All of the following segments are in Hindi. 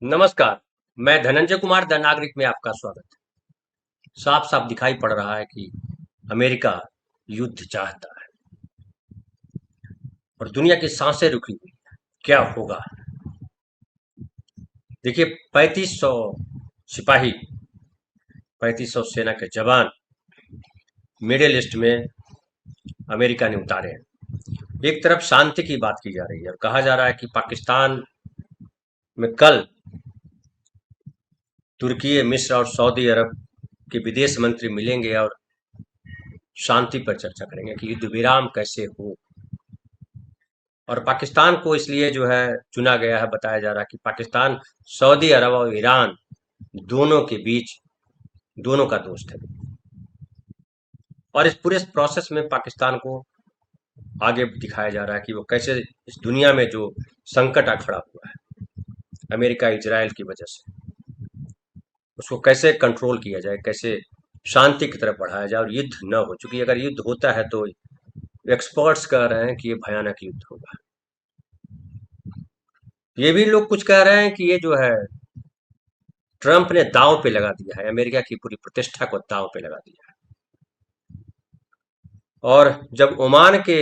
नमस्कार। मैं धनंजय कुमार द नागरिक में आपका स्वागत है। साफ साफ दिखाई पड़ रहा है कि अमेरिका युद्ध चाहता है और दुनिया की सांसें रुकी हुई है। क्या होगा? देखिए, 3500 सिपाही, 3500 सेना के जवान मिडिल ईस्ट में अमेरिका ने उतारे हैं। एक तरफ शांति की बात की जा रही है और कहा जा रहा है कि पाकिस्तान में कल तुर्की, मिस्र और सऊदी अरब के विदेश मंत्री मिलेंगे और शांति पर चर्चा करेंगे कि युद्ध विराम कैसे हो। और पाकिस्तान को इसलिए जो है चुना गया है, बताया जा रहा है कि पाकिस्तान सऊदी अरब और ईरान दोनों के बीच दोनों का दोस्त है और इस पूरे प्रोसेस में पाकिस्तान को आगे दिखाया जा रहा है कि वो कैसे इस दुनिया में जो संकट आ खड़ा हुआ है अमेरिका इजराइल की वजह से, उसको कैसे कंट्रोल किया जाए, कैसे शांति की तरफ बढ़ाया जाए और युद्ध न हो। चूंकि अगर युद्ध होता है तो एक्सपर्ट्स कह रहे हैं कि ये भयानक युद्ध होगा। ये भी लोग कुछ कह रहे हैं कि ये जो है ट्रंप ने दांव पे लगा दिया है, अमेरिका की पूरी प्रतिष्ठा को दांव पे लगा दिया है। और जब ओमान के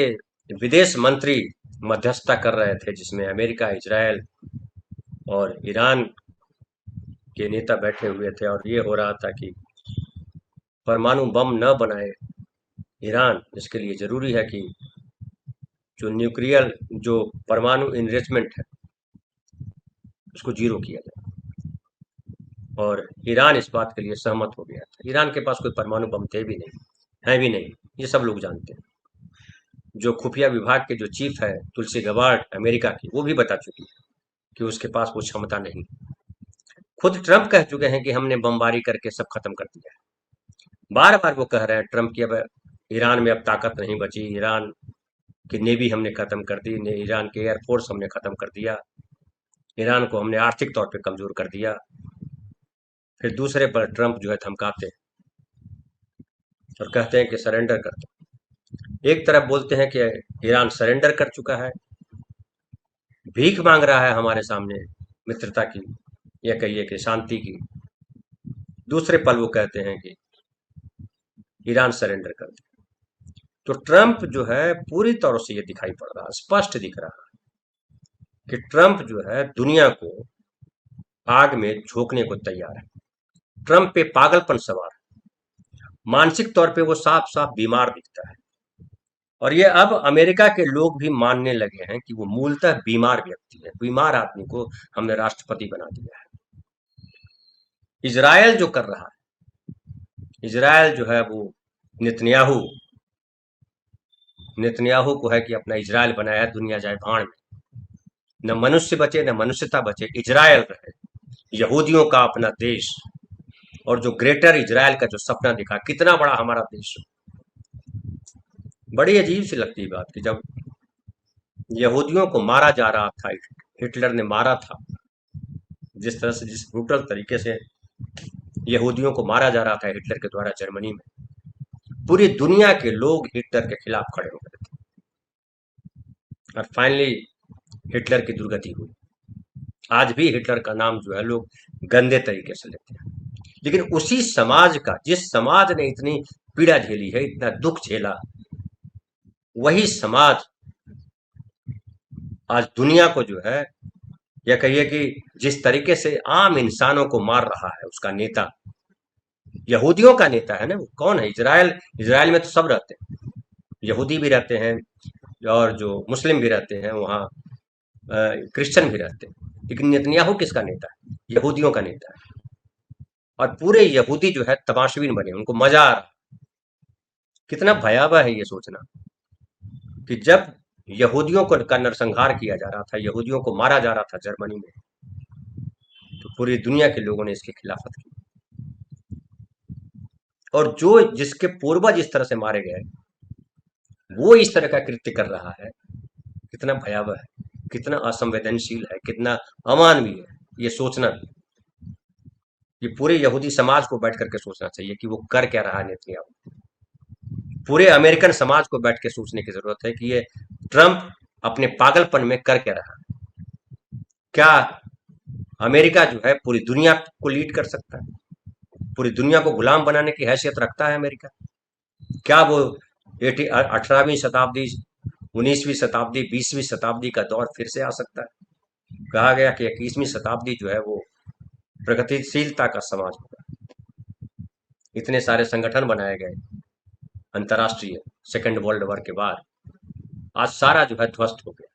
विदेश मंत्री मध्यस्थता कर रहे थे, जिसमें अमेरिका, इजराइल और ईरान के नेता बैठे हुए थे, और ये हो रहा था कि परमाणु बम न बनाए ईरान, इसके लिए जरूरी है कि जो न्यूक्लियर, जो परमाणु इनरिचमेंट है, उसको जीरो किया जाए। और ईरान इस बात के लिए सहमत हो गया था। ईरान के पास कोई परमाणु बम थे भी नहीं, है भी नहीं, ये सब लोग जानते हैं। जो खुफिया विभाग के जो चीफ है तुलसी गबार्ड अमेरिका की, वो भी बता चुकी है कि उसके पास वो क्षमता नहीं। खुद ट्रंप कह चुके हैं कि हमने बमबारी करके सब खत्म कर दिया है। बार बार वो कह रहे हैं ट्रंप की अब ईरान में अब ताकत नहीं बची, ईरान की नेवी हमने खत्म कर दी, ईरान के एयरफोर्स हमने खत्म कर दिया, ईरान को हमने आर्थिक तौर पे कमजोर कर दिया। फिर दूसरे पर ट्रंप जो है धमकाते हैं और कहते हैं कि सरेंडर कर दो। एक तरफ बोलते हैं कि ईरान सरेंडर कर चुका है, भीख मांग रहा है हमारे सामने मित्रता की या कहिए कि शांति की। दूसरे पल वो कहते हैं कि ईरान सरेंडर कर दे। तो ट्रंप जो है पूरी तरह से ये दिखाई पड़ रहा है, स्पष्ट दिख रहा है कि ट्रंप जो है दुनिया को आग में झोंकने को तैयार है। ट्रंप पे पागलपन सवार है, मानसिक तौर पे वो साफ साफ बीमार दिखता है। और ये अब अमेरिका के लोग भी मानने लगे हैं कि वो मूलतः बीमार व्यक्ति है। बीमार आदमी को हमने राष्ट्रपति बना दिया है। इजराइल जो कर रहा है, इजराइल जो है वो नेतन्याहू नेतन्याहू को है कि अपना इजराइल बनाया है, दुनिया जाए भाड़ में, न मनुष्य बचे न मनुष्यता बचे, इजराइल रहे, यहूदियों का अपना देश। और जो ग्रेटर इजराइल का जो सपना दिखा, कितना बड़ा हमारा देश। बड़ी अजीब सी लगती है बात कि जब यहूदियों को मारा जा रहा था, हिटलर ने मारा था, जिस तरह से, जिस ब्रूटल तरीके से यहूदियों को मारा जा रहा था हिटलर के द्वारा जर्मनी में, पूरी दुनिया के लोग हिटलर के खिलाफ खड़े हो गए थे और फाइनली हिटलर की दुर्गति हुई। आज भी हिटलर का नाम जो है लोग गंदे तरीके से लेते हैं, लेकिन उसी समाज का, जिस समाज ने इतनी पीड़ा झेली है, इतना दुख झेला, वही समाज आज दुनिया को जो है, या कहिए कि जिस तरीके से आम इंसानों को मार रहा है, उसका नेता, यहूदियों का नेता है ना, वो कौन है? इजराइल, इजराइल में तो सब रहते हैं, यहूदी भी रहते हैं और जो मुस्लिम भी रहते हैं वहाँ, क्रिश्चियन भी रहते हैं, लेकिन नेतन्याहू किसका नेता है? यहूदियों का नेता है। और पूरे यहूदी जो है तमाशबीन बने, उनको मजा आ रहा। कितना भयावह है ये सोचना कि जब यहूदियों को का नरसंहार किया जा रहा था, यहूदियों को मारा जा रहा था जर्मनी में, तो पूरी दुनिया के लोगों ने इसकी खिलाफत की। और जो जिसके पूर्वज इस तरह से मारे गए, वो इस तरह का कृत्य कर रहा है, कितना भयावह है, कितना असंवेदनशील है, कितना अमानवीय है, ये सोचना भी, ये पूरे यहूदी समाज को बैठ करके सोचना चाहिए कि वो कर क्या रहा है नेतन्याहू। पूरे अमेरिकन समाज को बैठ के सोचने की जरूरत है कि ये ट्रंप अपने पागलपन में कर क्या रहा है। क्या अमेरिका जो है पूरी दुनिया को लीड कर सकता है, पूरी दुनिया को गुलाम बनाने की हैसियत रखता है अमेरिका। क्या वो 18वीं शताब्दी, 19वीं शताब्दी, 20वीं शताब्दी का दौर फिर से आ सकता है? कहा गया कि 21वीं शताब्दी जो है वो प्रगतिशीलता का समाज होगा। इतने सारे संगठन बनाए गए अंतर्राष्ट्रीय, सेकेंड वर्ल्ड वॉर के बाद आज सारा जो है ध्वस्त हो गया,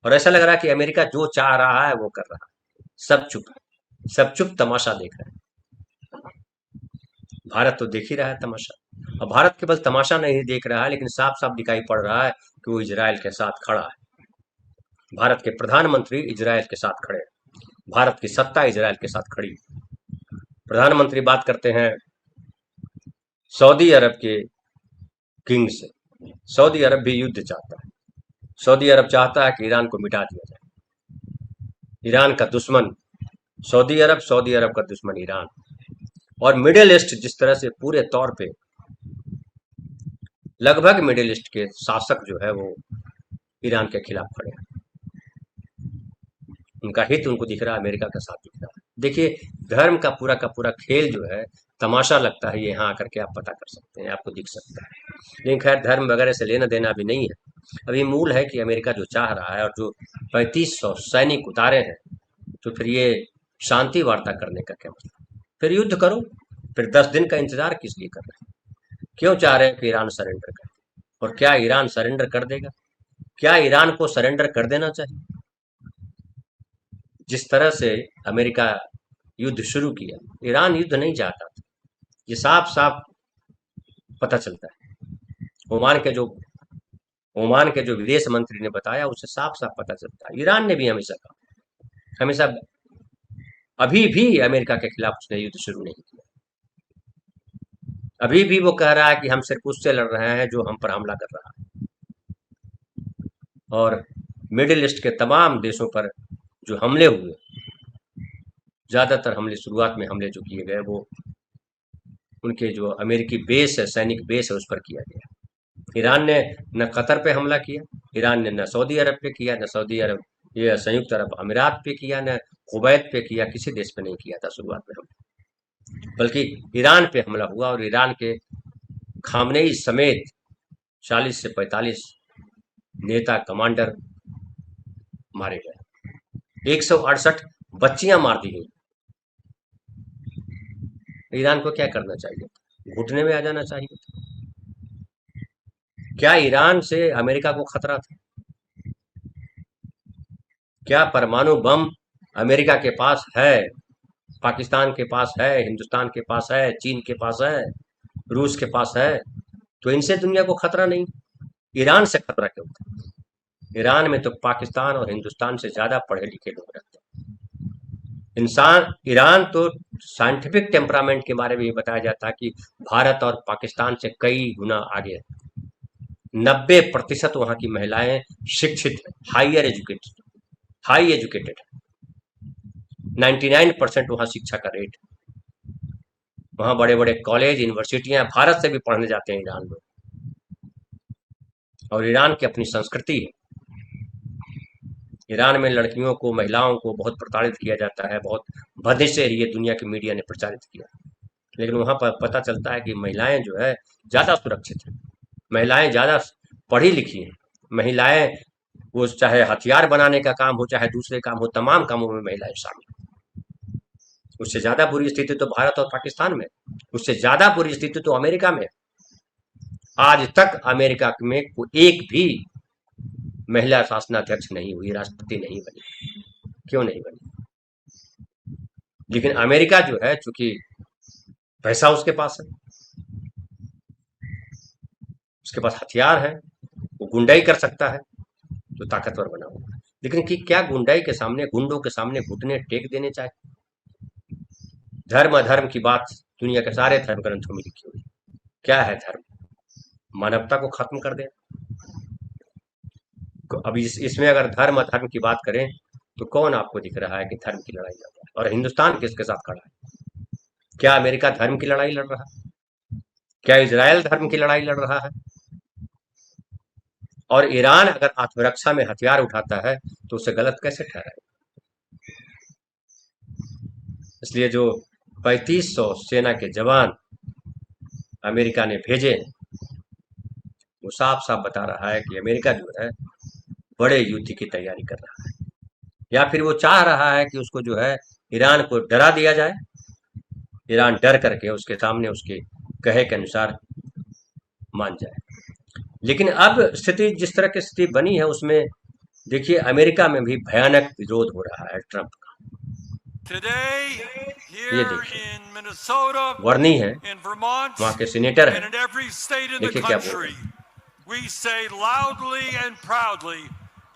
और ऐसा लग रहा है कि अमेरिका जो चाह रहा है वो कर रहा है। सब चुप है, सब चुप तमाशा देख रहे हैं। भारत तो देख ही रहा है तमाशा, और भारत केवल तमाशा नहीं देख रहा है, लेकिन साफ साफ दिखाई पड़ रहा है कि वो इजराइल के साथ खड़ा है। भारत के प्रधानमंत्री इजराइल के साथ खड़े हैं, भारत की सत्ता इजराइल के साथ खड़ी है। प्रधानमंत्री बात करते हैं सऊदी अरब के किंग से। सऊदी अरब भी युद्ध चाहता है, सऊदी अरब चाहता है कि ईरान को मिटा दिया जाए। ईरान का दुश्मन सऊदी अरब, सऊदी अरब का दुश्मन ईरान, और मिडिल ईस्ट जिस तरह से पूरे तौर पे, लगभग मिडिल ईस्ट के शासक जो है वो ईरान के खिलाफ खड़े हैं। उनका हित उनको दिख रहा है, अमेरिका का साथ दिख रहा है। देखिए, धर्म का पूरा खेल जो है तमाशा लगता है, ये यहाँ आकर के आप पता कर सकते हैं, आपको दिख सकता है। लेकिन खैर, धर्म वगैरह से लेना देना अभी नहीं है। अभी मूल है कि अमेरिका जो चाह रहा है, और जो 3500 सैनिक उतारे हैं, तो फिर ये शांति वार्ता करने का क्या मतलब? फिर युद्ध करो, फिर 10 दिन का इंतजार किस लिए कर रहे हैं? क्यों चाह रहे हैं कि ईरान सरेंडर करे? और क्या ईरान सरेंडर कर देगा? क्या ईरान को सरेंडर कर देना चाहिए? जिस तरह से अमेरिका युद्ध शुरू किया, ईरान युद्ध नहीं चाहता था, ये साफ साफ पता चलता है। ओमान के जो ओमान के जो विदेश मंत्री ने बताया, उससे साफ साफ पता चलता है। ईरान ने भी हमेशा कहा, हमेशा, अभी भी अमेरिका के खिलाफ उसने युद्ध शुरू नहीं किया। अभी भी वो कह रहा है कि हम सिर्फ उससे लड़ रहे हैं जो हम पर हमला कर रहा है। और मिडिल ईस्ट के तमाम देशों पर जो हमले हुए, ज्यादातर हमले, शुरुआत में हमले जो किए गए, वो उनके जो अमेरिकी बेस है, सैनिक बेस है, उस पर किया गया। ईरान ने न कतर पे हमला किया, ईरान ने न सऊदी अरब पे किया, न सऊदी अरब, ये संयुक्त अरब अमीरात पे किया, न कुवैत पे किया, किसी देश पे नहीं किया था शुरुआत में हमला। बल्कि ईरान पे हमला हुआ, और ईरान के खामनेई समेत 40 से 45 नेता कमांडर मारे गए, 168 बच्चियां मार दी गई। ईरान को क्या करना चाहिए? घुटने में आ जाना चाहिए था। क्या ईरान से अमेरिका को खतरा था? क्या परमाणु बम अमेरिका के पास है, पाकिस्तान के पास है, हिंदुस्तान के पास है, चीन के पास है, रूस के पास है? तो इनसे दुनिया को खतरा नहीं, ईरान से खतरा क्यों था? ईरान में तो पाकिस्तान और हिंदुस्तान से ज्यादा पढ़े लिखे लोग रहते हैं। ईरान तो साइंटिफिक टेम्परामेंट के बारे में ये बताया जाता है कि भारत और पाकिस्तान से कई गुना आगे है। 90% वहां की महिलाएं शिक्षित है, हाई एजुकेटेड है। 99% वहां शिक्षा का रेट है। वहां बड़े बड़े कॉलेज, यूनिवर्सिटियां, भारत से भी पढ़ने जाते हैं ईरान लोग। और ईरान की अपनी संस्कृति है। ईरान में लड़कियों को, महिलाओं को बहुत प्रताड़ित किया जाता है, बहुत भद्दे से ये दुनिया की मीडिया ने प्रचारित किया। लेकिन वहां पर पता चलता है कि महिलाएं जो है ज्यादा सुरक्षित है, महिलाएं ज्यादा पढ़ी लिखी हैं। महिलाएं, वो चाहे हथियार बनाने का काम हो, चाहे दूसरे काम हो, तमाम कामों में महिलाएं शामिल हैं। उससे ज्यादा बुरी स्थिति तो भारत और पाकिस्तान में, उससे ज्यादा बुरी स्थिति तो अमेरिका में। आज तक अमेरिका में एक भी महिला शासनाध्यक्ष नहीं हुई, राष्ट्रपति नहीं बनी। क्यों नहीं बनी? लेकिन अमेरिका जो है, चूंकि पैसा उसके पास है, उसके पास हथियार है, वो गुंडाई कर सकता है, तो ताकतवर बना हुआ है। लेकिन कि क्या गुंडाई के सामने, गुंडों के सामने घुटने टेक देने चाहिए? धर्म अधर्म की बात दुनिया के सारे धर्म ग्रंथों में लिखी हुई है। क्या है धर्म? मानवता को खत्म कर दे। अब इसमें अगर धर्म अधर्म की बात करें, तो कौन आपको दिख रहा है कि धर्म की लड़ाई लड़ रहा है? और हिंदुस्तान किसके साथ खड़ा है? क्या अमेरिका धर्म की लड़ाई लड़ रहा है? क्या इजराइल धर्म की लड़ाई लड़ रहा है? और ईरान अगर आत्मरक्षा में हथियार उठाता है, तो उसे गलत कैसे ठहराए? इसलिए जो 3500 सेना के जवान अमेरिका ने भेजे, वो साफ साफ बता रहा है कि अमेरिका जो है बड़े युद्ध की तैयारी कर रहा है, या फिर वो चाह रहा है कि उसको जो है ईरान को डरा दिया जाए, ईरान डर करके उसके सामने उसके कहे के अनुसार मान जाए। लेकिन अब स्थिति जिस तरह की स्थिति बनी है उसमें देखिए अमेरिका में भी भयानक विरोध हो रहा है ट्रंप का। Today, ये here देखिए in Minnesota, वर्नी है, in Vermont, वहां के सीनेटर and है, in every state in the देखिए क्या बोल रहे country, हैं। we say loudly and proudly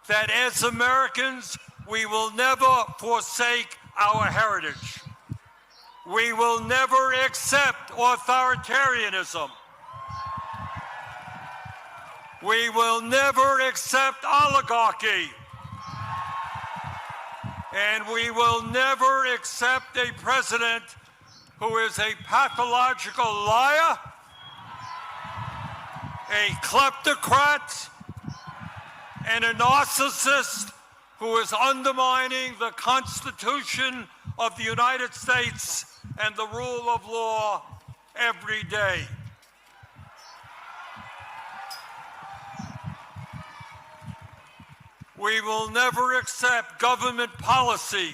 that as Americans, we will never forsake our heritage. We will never accept authoritarianism. We will never accept oligarchy. And we will never accept a president who is a pathological liar, a kleptocrat, and a narcissist who is undermining the Constitution of the United States and the rule of law every day. We will never accept government policy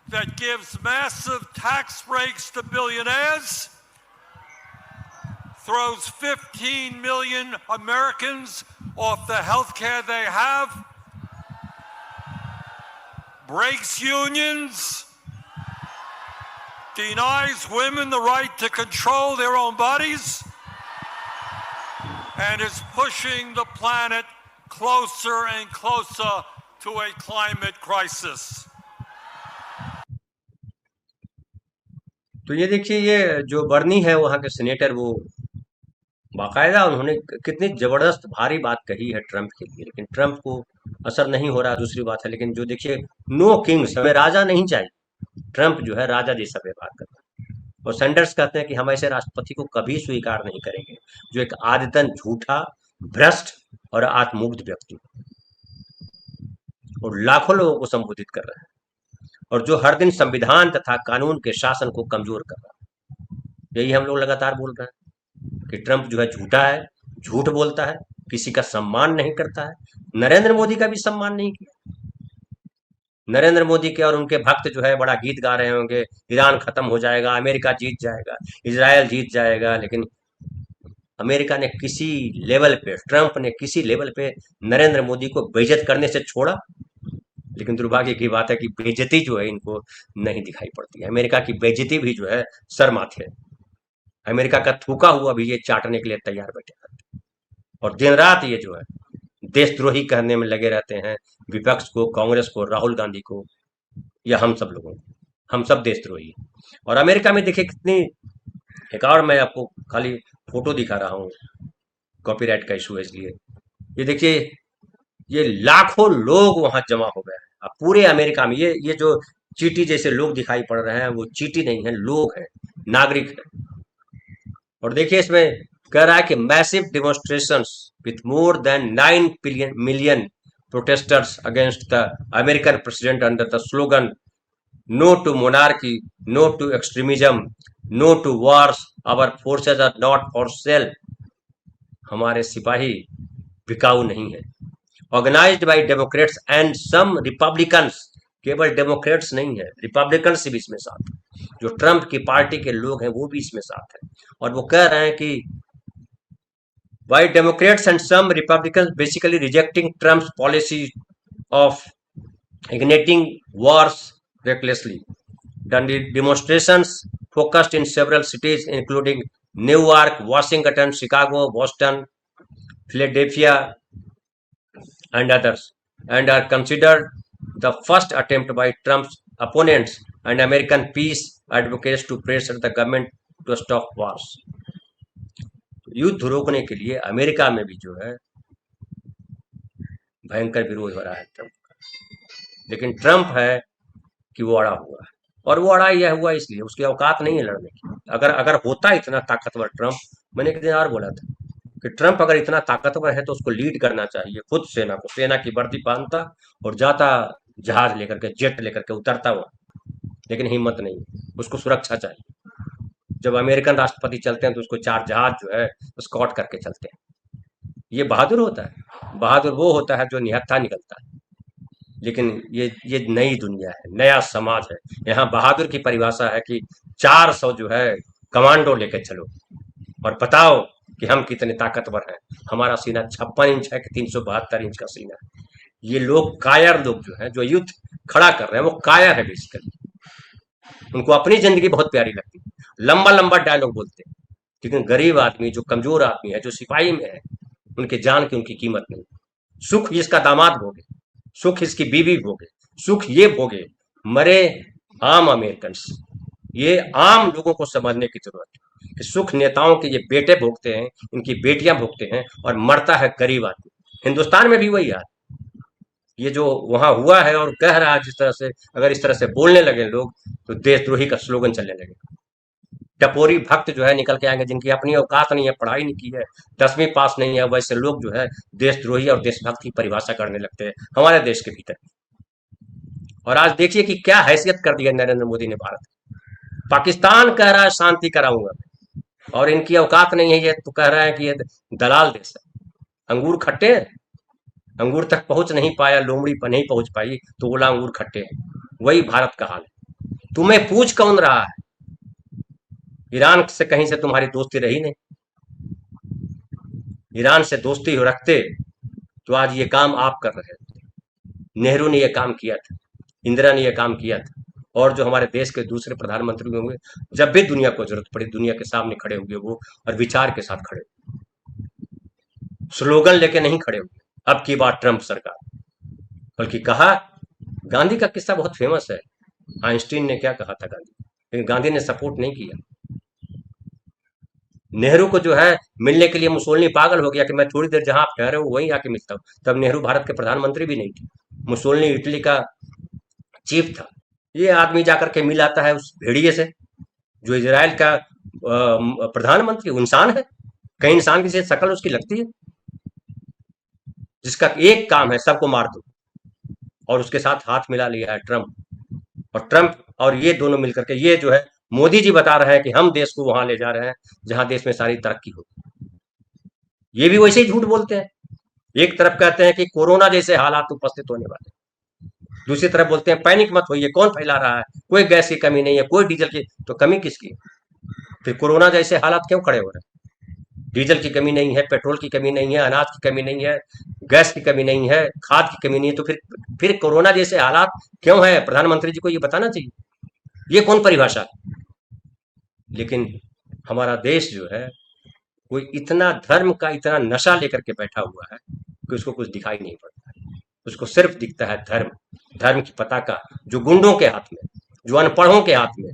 that gives massive tax breaks to billionaires, throws 15 million Americans off the health care they have, breaks unions, denies women the right to control their own bodies, and is pushing the planet closer and closer to a climate crisis. तो ये देखिए ये जो बर्नी है वहां के सीनेटर, वो बाकायदा उन्होंने कितनी जबरदस्त भारी बात कही है ट्रंप के लिए, लेकिन ट्रंप को असर नहीं हो रहा, दूसरी बात है। लेकिन जो देखिए नो किंग्स, हमें राजा नहीं चाहिए, ट्रंप जो है राजा जैसा व्यवहार करता है। और सैंडर्स कहते हैं कि हम ऐसे राष्ट्रपति को कभी स्वीकार नहीं करेंगे जो एक आदतन झूठा, भ्रष्ट और आत्ममुग्ध व्यक्ति और लाखों लोगों को संबोधित कर रहा है, और जो हर दिन संविधान तथा कानून के शासन को कमजोर कर रहा है। यही हम लोग लगातार बोल रहे हैं कि ट्रंप जो है झूठा है, झूठ बोलता है, किसी का सम्मान नहीं करता है, नरेंद्र मोदी का भी सम्मान नहीं किया। नरेंद्र मोदी के और उनके भक्त जो है बड़ा गीत गा रहे होंगे, ईरान खत्म हो जाएगा, अमेरिका जीत जाएगा, इजराइल जीत जाएगा, लेकिन अमेरिका ने किसी लेवल पे, ट्रंप ने किसी लेवल पे नरेंद्र मोदी को बेइज्जत करने से छोड़ा। लेकिन दुर्भाग्य की बात है कि बेइज्जती जो है इनको नहीं दिखाई पड़ती है। अमेरिका की बेइज्जती भी जो है सर माथे है। अमेरिका का थूका हुआ भी ये चाटने के लिए तैयार बैठे रहते हैं, और दिन रात ये जो है देशद्रोही कहने में लगे रहते हैं विपक्ष को, कांग्रेस को, राहुल गांधी को, या हम सब लोगों को। हम सब देशद्रोही हैं। और अमेरिका में देखिए कितनी, एक और मैं आपको खाली फोटो दिखा रहा हूँ, कॉपीराइट का इशू है इसलिए। ये देखिए ये लाखों लोग वहां जमा हो गए हैं। अब पूरे अमेरिका में ये जो चीटी जैसे लोग दिखाई पड़ रहे हैं, वो चीटी नहीं है, लोग हैं, नागरिक हैं। और देखिए इसमें कह रहा है कि massive demonstrations with more than 9 million protesters against the American president under the slogan no to monarchy, no to extremism, no to wars, our forces are not for sale. हमारे सिपाही बिकाऊ नहीं है। Organised by Democrats and some Republicans, केवल डेमोक्रेट्स नहीं है, रिपब्लिकन्स भी इसमें साथ है, जो ट्रंप की पार्टी के लोग हैं वो भी इसमें साथ है। और वो कह रहे हैं कि by Democrats and some Republicans basically rejecting Trump's policy of igniting wars recklessly. The demonstrations focused in several cities including New York, Washington, Chicago, Boston, Philadelphia, and others, and are considered the first attempt by Trump's opponents and American peace advocates to pressure the government to stop wars. युद्ध रोकने के लिए अमेरिका में भी जो है भयंकर विरोध हो रहा है ट्रंप का, लेकिन ट्रंप है कि वो अड़ा हुआ है, और वो अड़ा यह हुआ इसलिए उसकी औकात नहीं है लड़ने की। अगर अगर होता इतना ताकतवर ट्रंप, मैंने एक दिन और बोला था कि ट्रंप अगर इतना ताकतवर है तो उसको लीड करना चाहिए खुद सेना को, सेना की वर्दी पहनता और जाता जहाज लेकर के, जेट लेकर के उतरता हुआ, लेकिन हिम्मत नहीं। उसको सुरक्षा चाहिए। जब अमेरिकन राष्ट्रपति चलते हैं तो उसको 4 जहाज जो है स्कॉट करके चलते हैं। ये बहादुर होता है? बहादुर वो होता है जो निहत्था निकलता है। लेकिन ये नई दुनिया है, नया समाज है। यहाँ बहादुर की परिभाषा है कि 400 जो है कमांडो लेके चलो और बताओ कि हम कितने ताकतवर हैं। हमारा सीना 56 इंच है कि 372 इंच का सीना है। ये लोग कायर लोग जो हैं, जो युद्ध खड़ा कर रहे हैं, वो कायर है बेसिकली। उनको अपनी जिंदगी बहुत प्यारी लगती है, लंबा लंबा डायलॉग बोलते हैं। लेकिन गरीब आदमी, जो कमजोर आदमी है, जो सिपाही में है, उनके जान की उनकी कीमत नहीं। सुख इसका दामाद भोगे, सुख इसकी बीवी भोगे, सुख ये भोगे मरे आम अमेरिकन। ये आम लोगों को समझने की जरूरत है कि सुख नेताओं के ये बेटे भोगते हैं, इनकी बेटियां भोगते हैं, और मरता है गरीब आदमी। हिंदुस्तान में भी वही हाल। ये जो वहां हुआ है और कह रहा है जिस तरह से, अगर इस तरह से बोलने लगे लोग तो देशद्रोही का स्लोगन चलने लगे। टपोरी भक्त जो है निकल के आएंगे, जिनकी अपनी औकात नहीं है, पढ़ाई नहीं की है, 10वीं पास नहीं है, वैसे लोग जो है देशद्रोही और देशभक्त की परिभाषा करने लगते हैं हमारे देश के भीतर। और आज देखिए कि क्या हैसियत कर दी है नरेंद्र मोदी ने भारत की। पाकिस्तान कह रहा है शांति कराऊंगा, और इनकी औकात नहीं है, ये तो कह रहा है कि ये दलाल देश है। अंगूर खट्टे हैं, अंगूर तक पहुंच नहीं पाया, लोमड़ी पर नहीं पहुंच पाई तो बोला अंगूर खट्टे हैं। वही भारत का हाल है। तुम्हें पूछ कौन रहा है? ईरान से कहीं से तुम्हारी दोस्ती रही नहीं। ईरान से दोस्ती हो रखते तो आज ये काम आप कर रहे थे। नेहरू ने यह काम किया था, इंदिरा ने यह काम किया था, और जो हमारे देश के दूसरे प्रधानमंत्री होंगे, जब भी दुनिया को जरूरत पड़ी दुनिया के सामने खड़े होंगे वो, और विचार के साथ खड़े, स्लोगन लेके नहीं खड़े होंगे अब की बात ट्रंप सरकार। बल्कि कहा, गांधी का किस्सा बहुत फेमस है। आइंस्टीन ने क्या कहा था गांधी, लेकिन गांधी ने सपोर्ट नहीं किया। नेहरू को जो है मिलने के लिए मुसोलिनी पागल हो गया कि मैं थोड़ी देर जहां आप ठहरे हो वहीं आके मिलता हूं। तब नेहरू भारत के प्रधानमंत्री भी नहीं थे, मुसोलिनी इटली का चीफ था। ये आदमी जाकर के मिल आता है उस भेड़िए से, जो इजराइल का प्रधानमंत्री इंसान है। कहीं इंसान की से शक्ल उसकी लगती है, जिसका एक काम है सबको मार दो। और उसके साथ हाथ मिला लिया है ट्रंप। और ट्रंप और ये दोनों मिलकर के, ये जो है मोदी जी बता रहे हैं कि हम देश को वहां ले जा रहे हैं जहां देश में सारी तरक्की हो। ये भी वैसे ही झूठ बोलते हैं। एक तरफ कहते हैं कि कोरोना जैसे हालात उपस्थित होने वाले, दूसरी तरफ बोलते हैं पैनिक मत होइए, कौन फैला रहा है, कोई गैस की कमी नहीं है, कोई डीजल की, तो कमी किसकी? फिर कोरोना जैसे हालात क्यों खड़े हो रहे हैं? डीजल की कमी नहीं है, पेट्रोल की कमी नहीं है, अनाज की कमी नहीं है, गैस की कमी नहीं है, खाद की कमी नहीं है, तो फिर कोरोना जैसे हालात क्यों है? प्रधानमंत्री जी को ये बताना चाहिए। ये कौन परिभाषा है? लेकिन हमारा देश जो है, कोई इतना धर्म का इतना नशा लेकर के बैठा हुआ है कि उसको कुछ दिखाई नहीं पड़ता है। उसको सिर्फ दिखता है धर्म, धर्म की पताका जो गुंडों के हाथ में, जो अनपढ़ों के हाथ में।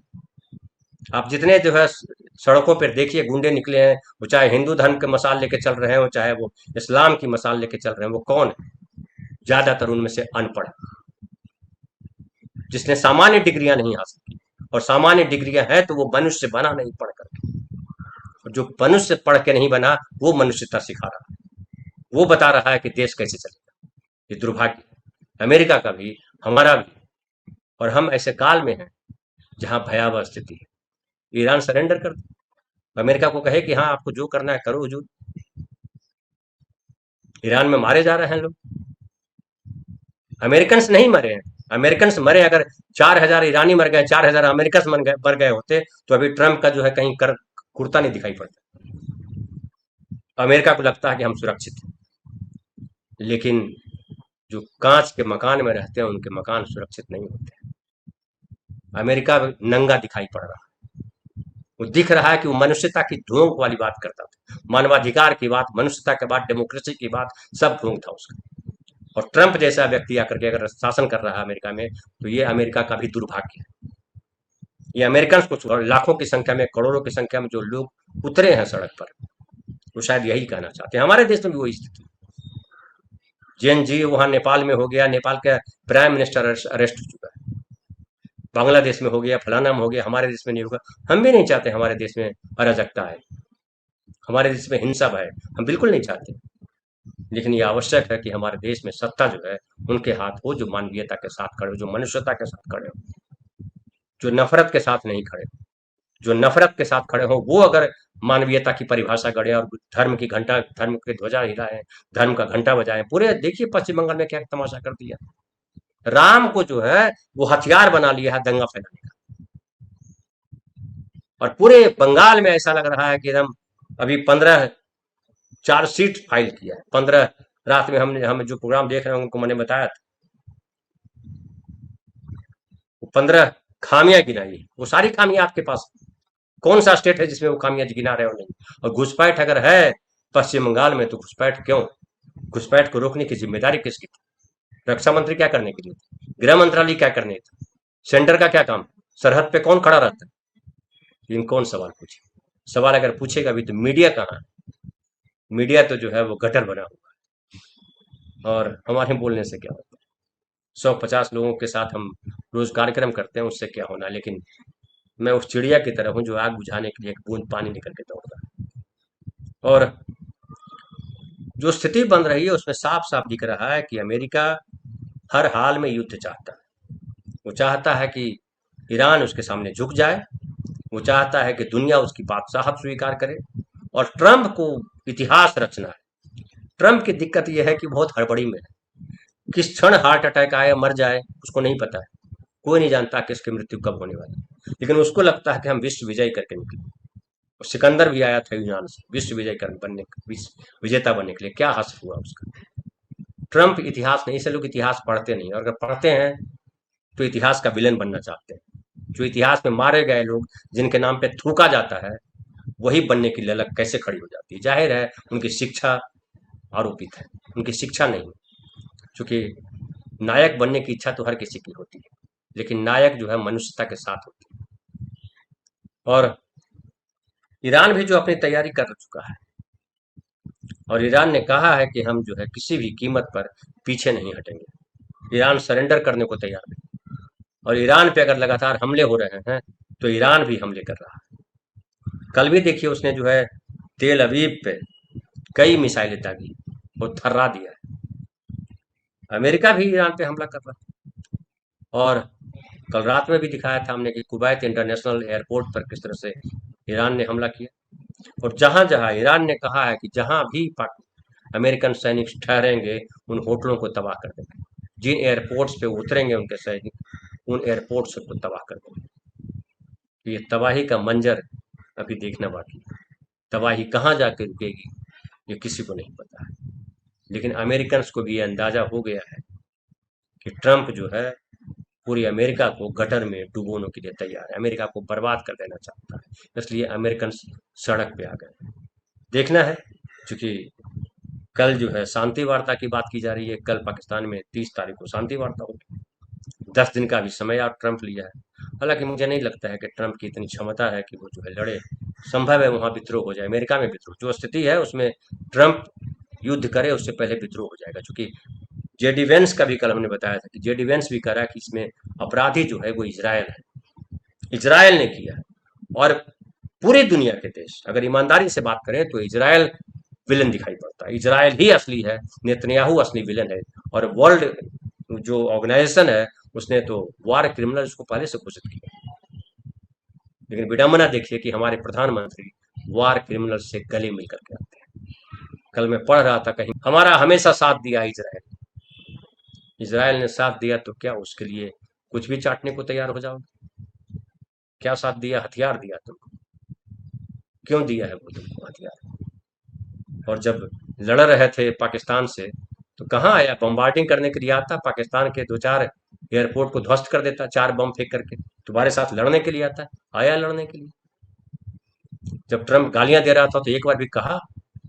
आप जितने जो है सड़कों पर देखिए गुंडे निकले हैं, वो चाहे हिंदू धर्म के मसाल लेके चल रहे हो, चाहे वो इस्लाम की मसाल लेके चल रहे हैं, वो कौन है? ज्यादातर उनमें से अनपढ़, जिसने सामान्य डिग्रियां नहीं हासिल की। और सामान्य डिग्रियां हैं तो वो मनुष्य बना नहीं पढ़ करके, और जो मनुष्य पढ़ के नहीं बना वो मनुष्यता सिखा रहा है, वो बता रहा है कि देश कैसे चलेगा। ये दुर्भाग्य है अमेरिका का भी, हमारा भी। और हम ऐसे काल में हैं जहां भयावह स्थिति है। ईरान सरेंडर कर दे, अमेरिका को कहे कि हाँ आपको जो करना है करो हुजूर। ईरान में मारे जा रहे हैं लोग, अमेरिकन नहीं मरे हैं। अमेरिकन मरे, अगर 4,000 ईरानी मर गए, 4,000 अमेरिकन मर गए होते तो अभी ट्रंप का जो है कहीं कर कुर्ता नहीं दिखाई पड़ता। अमेरिका को लगता है कि हम सुरक्षित हैं, लेकिन जो कांच के मकान में रहते हैं उनके मकान सुरक्षित नहीं होते। अमेरिका नंगा दिखाई पड़ रहा है। वो दिख रहा है कि वो मनुष्यता की ढोंग वाली बात करता था, मानवाधिकार की बात, मनुष्यता के बाद डेमोक्रेसी की बात, सब ढोंग था उसका। और ट्रंप जैसा व्यक्ति आकर के अगर शासन कर रहा है अमेरिका में, तो ये अमेरिका का भी दुर्भाग्य है। ये अमेरिकन को लाखों की संख्या में, करोड़ों की संख्या में जो लोग उतरे हैं सड़क पर, वो शायद यही कहना चाहते हैं। हमारे देश में भी वही स्थिति। जैन जी वहां नेपाल में हो गया, नेपाल का प्राइम मिनिस्टर अरेस्ट हो चुका है, बांग्लादेश में हो गया, फलाना में हो गया, हमारे देश में नहीं होगा। हम भी नहीं चाहते हमारे देश में अराजकता है, हमारे देश में हिंसा है, हम बिल्कुल नहीं चाहते। लेकिन ये आवश्यक है कि हमारे देश में सत्ता जो है उनके हाथ हो, जो मानवीयता के साथ खड़े हो, जो मनुष्यता के साथ खड़े हो। जो नफरत के साथ नहीं खड़े, जो नफरत के साथ खड़े हों, वो अगर मानवीयता की परिभाषा गढ़े और धर्म की ध्वजा हिलाएं, धर्म का घंटा बजाएं। पूरे देखिए पश्चिम बंगाल में क्या तमाशा कर दिया। राम को जो है वो हथियार बना लिया है दंगा फैलाने का। और पूरे बंगाल में ऐसा लग रहा है कि हम अभी 15 चार्जशीट फाइल किया है। 15 रात में हम जो प्रोग्राम देख रहे हैं उनको मैंने बताया था, 15 खामियां गिनाई। वो सारी खामियां आपके पास, कौन सा स्टेट है जिसमें वो खामियां गिना रहे हो नहीं? और घुसपैठ अगर है पश्चिम बंगाल में तो घुसपैठ क्यों? घुसपैठ को रोकने की जिम्मेदारी किसकी थी? रक्षा मंत्री क्या करने के लिए थे? गृह मंत्रालय क्या करने था? सेंटर का क्या काम? सरहद पे कौन खड़ा रहता है? लेकिन कौन सवाल पूछे? सवाल अगर पूछेगा भी तो मीडिया कहाँ है? मीडिया तो जो है वो गटर बना हुआ है। और हमारे बोलने से क्या होता है? 150 लोगों के साथ हम रोज कार्यक्रम करते हैं, उससे क्या होना? लेकिन मैं उस चिड़िया की तरह हूं जो आग बुझाने के लिए एक बूंद पानी निकल के दौड़ता है। और जो स्थिति बन रही है उसमें साफ साफ दिख रहा है कि अमेरिका हर हाल में युद्ध चाहता है। वो चाहता है कि ईरान उसके सामने झुक जाए, वो चाहता है कि दुनिया उसकी बादशाहत स्वीकार करे। और ट्रंप को इतिहास रचना है। ट्रंप की दिक्कत यह है कि बहुत हड़बड़ी में है। किस क्षण हार्ट अटैक आए मर जाए उसको नहीं पता है। कोई नहीं जानता कि इसकी मृत्यु कब होने वाली है। लेकिन उसको लगता है कि हम विश्व विजयी करके निकले। और सिकंदर भी आया था यूनान से विश्व विजय बनने, विश्व विजेता बनने के लिए। क्या हासिल हुआ उसका? ट्रंप इतिहास नहीं से लोग इतिहास पढ़ते नहीं, और अगर पढ़ते हैं तो इतिहास का विलन बनना चाहते हैं। जो इतिहास में मारे गए लोग जिनके नाम पे थूका जाता है वही बनने की ललक कैसे खड़ी हो जाती है? जाहिर है उनकी शिक्षा आरोपित है, उनकी शिक्षा नहीं। क्योंकि नायक बनने की इच्छा तो हर किसी की होती है, लेकिन नायक जो है मनुष्यता के साथ होती है। और ईरान भी जो अपनी तैयारी कर चुका है, और ईरान ने कहा है कि हम जो है किसी भी कीमत पर पीछे नहीं हटेंगे। ईरान सरेंडर करने को तैयार नहीं। और ईरान पे अगर लगातार हमले हो रहे हैं तो ईरान भी हमले कर रहा है। कल भी देखिए उसने जो है तेल अवीव पे कई मिसाइलें दागी और थर्रा दिया है। अमेरिका भी ईरान पे हमला कर रहा है। और कल रात में भी दिखाया था हमने कि कुवैत इंटरनेशनल एयरपोर्ट पर किस तरह से ईरान ने हमला किया। और जहां जहां ईरान ने कहा है कि जहां भी अमेरिकन सैनिक ठहरेंगे उन होटलों को तबाह कर देंगे। जिन एयरपोर्ट्स पे उतरेंगे उनके सैनिक उन एयरपोर्ट्स को तबाह कर देंगे। ये तबाही का मंजर अभी देखना बाकी है। तबाही कहाँ जाके रुकेगी ये किसी को नहीं पता है। लेकिन अमेरिकन को भी ये अंदाजा हो गया है कि ट्रंप जो है पूरी अमेरिका को गटर में डुबोने के लिए तैयार है, अमेरिका को बर्बाद कर देना चाहता है। इसलिए अमेरिकन सड़क पे आ गए। देखना है, क्योंकि कल जो है शांति वार्ता की बात की जा रही है। कल पाकिस्तान में 30 तारीख को शांति वार्ता होगी। 10 दिन का भी समय आप ट्रंप लिया है। हालांकि मुझे नहीं लगता है कि ट्रंप की इतनी क्षमता है कि वो जो है लड़े। संभव है वहां विद्रोह हो जाए, अमेरिका में विद्रोह जो स्थिति है उसमें ट्रंप युद्ध करे उससे पहले विद्रोह हो जाएगा। क्योंकि जेडी वेंस का भी कल हमने बताया था कि जेडी वेंस भी कह रहा है कि इसमें अपराधी जो है वो इजराइल है, इजराइल ने किया है। और पूरी दुनिया के देश अगर ईमानदारी से बात करें तो इजराइल विलन दिखाई पड़ता है। इजराइल ही असली है, नेतन्याहू असली विलन है। और वर्ल्ड जो ऑर्गेनाइजेशन है उसने तो वार क्रिमिनल उसको पहले से घोषित किया। लेकिन विडंबना देखिए कि हमारे प्रधानमंत्री वार क्रिमिनल से गले मिलकर के आते हैं। कल मैं पढ़ रहा था कहीं, हमारा हमेशा साथ दिया इजराइल। इजराइल ने साथ दिया तो क्या उसके लिए कुछ भी चाटने को तैयार हो जाओगे? क्या साथ दिया? हथियार दिया तुमको। क्यों दिया है वो तुमको हथियार? और जब लड़ रहे थे पाकिस्तान से तो कहाँ आया? बम्बार्डिंग करने के लिए आता, पाकिस्तान के 2-4 एयरपोर्ट को ध्वस्त कर देता 4 बम फेंक करके। तुम्हारे साथ लड़ने के लिए आता है? आया लड़ने के लिए? जब ट्रंप गालियां दे रहा था तो एक बार भी कहा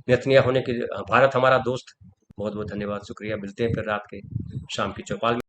नेतन्याहू होने के भारत हमारा दोस्त? बहुत बहुत धन्यवाद, शुक्रिया। मिलते हैं फिर रात के शाम की चौपाल में।